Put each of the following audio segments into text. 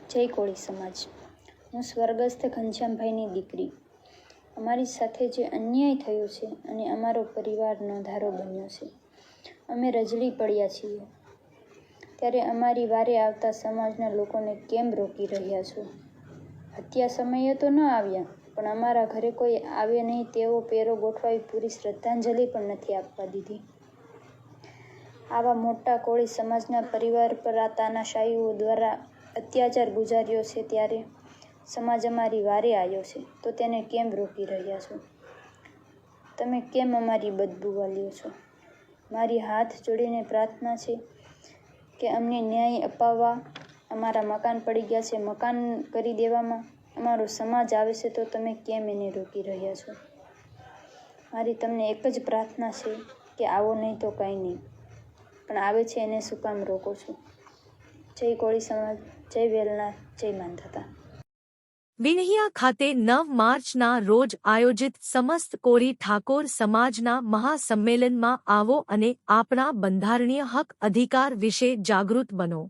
જય કોળી સમાજ। હું સ્વર્ગસ્થ ઘનશ્યામભાઈની દીકરી। અમારી સાથે જે અન્યાય થયો છે અને અમારો પરિવાર નોંધારો બન્યો છે, અમે રજળી પડ્યા છીએ, ત્યારે અમારી વારે આવતા સમાજના લોકોને કેમ રોકી રહ્યા છો? હત્યા સમયે તો ન આવ્યા, પણ અમારા ઘરે કોઈ આવે નહીં તેવો પેરો ગોઠવાવી પૂરી શ્રદ્ધાંજલિ પણ નથી આપવા દીધી। આવા મોટા કોળી સમાજના પરિવાર પર આ તાનાશાહીઓ દ્વારા અત્યાચાર ગુજાર્યો છે, ત્યારે સમાજ અમારી વારે આવ્યો છે તો તેને કેમ રોકી રહ્યા છો? તમે કેમ અમારી બદબૂ વાલ્યો છો? મારી હાથ જોડીને પ્રાર્થના છે કે અમને ન્યાય અપાવવા। અમારા મકાન પડી ગયા છે, મકાન કરી દેવામાં અમારો સમાજ આવે છે તો તમે કેમ એને રોકી રહ્યા છો? મારી તમને એક જ પ્રાર્થના છે કે આવો નહીં તો કાંઈ નહીં, પણ આવે છે એને શું કામ રોકો છો? જય કોળી સમાજ, જય વેલના, જય માંધાતા। વિણહિયા ખાતે 9 માર્ચના રોજ આયોજિત સમસ્ત કોળી ઠાકોર સમાજના મહાસંમેલનમાં આવો અને આપણા બંધારણીય હક અધિકાર વિશે જાગૃત બનો।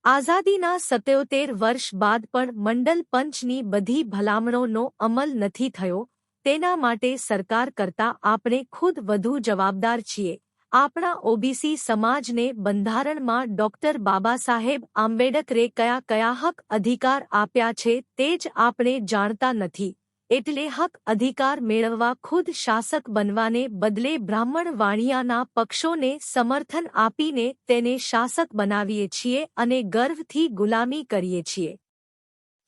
આઝાદીના 77 વર્ષ બાદ પણ મંડલ પંચની બધી ભલામણોનો અમલ નથી થયો, તેના માટે સરકાર કરતાં આપણે ખુદ વધુ જવાબદાર છીએ। આપણા ઓબીસી સમાજને બંધારણમાં ડોક્ટર બાબાસાહેબ આંબેડકરે કયા કયા હક અધિકાર આપ્યા છે તે જ આપણે જાણતા નથી, એટલે હક અધિકાર મેળવવા ખુદ શાસક બનવાને બદલે બ્રાહ્મણ વાણિયાના પક્ષોને સમર્થન આપીને તેને શાસક બનાવીએ છીએ અને ગર્વથી ગુલામી કરીએ છીએ।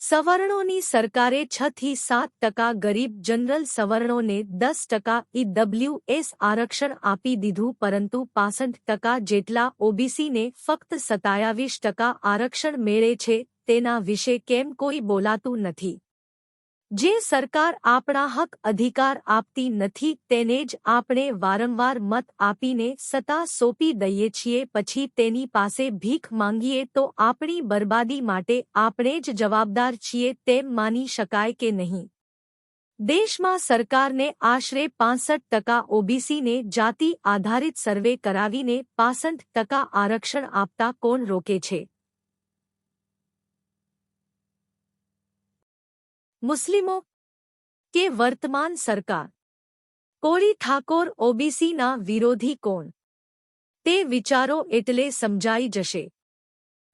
સવર્ણોની સરકારે 6 થી 7% ગરીબ જનરલ સવર્ણોને 10% ઈડબ્લ્યુએસ આરક્ષણ આપી દીધું, પરંતુ 65% જેટલા ઓબીસીને ફક્ત 27% આરક્ષણ મળે છે, તેના વિશે કેમ કોઈ બોલાતું નથી? જે સરકાર આપણા હક અધિકાર આપતી નથી તેને જ આપણે વારંવાર મત આપીને સત્તા સોંપી દઈએ છીએ, પછી તેની પાસે ભીખ માંગીએ તો આપણી બરબાદી માટે આપણે જ જવાબદાર છીએ તેમ માની શકાય કે નહીં? દેશમાં સરકારને આશરે 65% ઓબીસીને જાતિ આધારિત સર્વે કરાવીને 65% આરક્ષણ આપતા કોણ રોકે છે? મુસ્લિમો કે વર્તમાન સરકાર? કોળી ઠાકોર ઓબીસીના વિરોધી કોણ? તે વિચારો એટલે સમજાઈ જશે।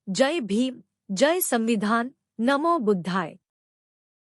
જય ભીમ, જય સંવિધાન, નમો બુદ્ધાય।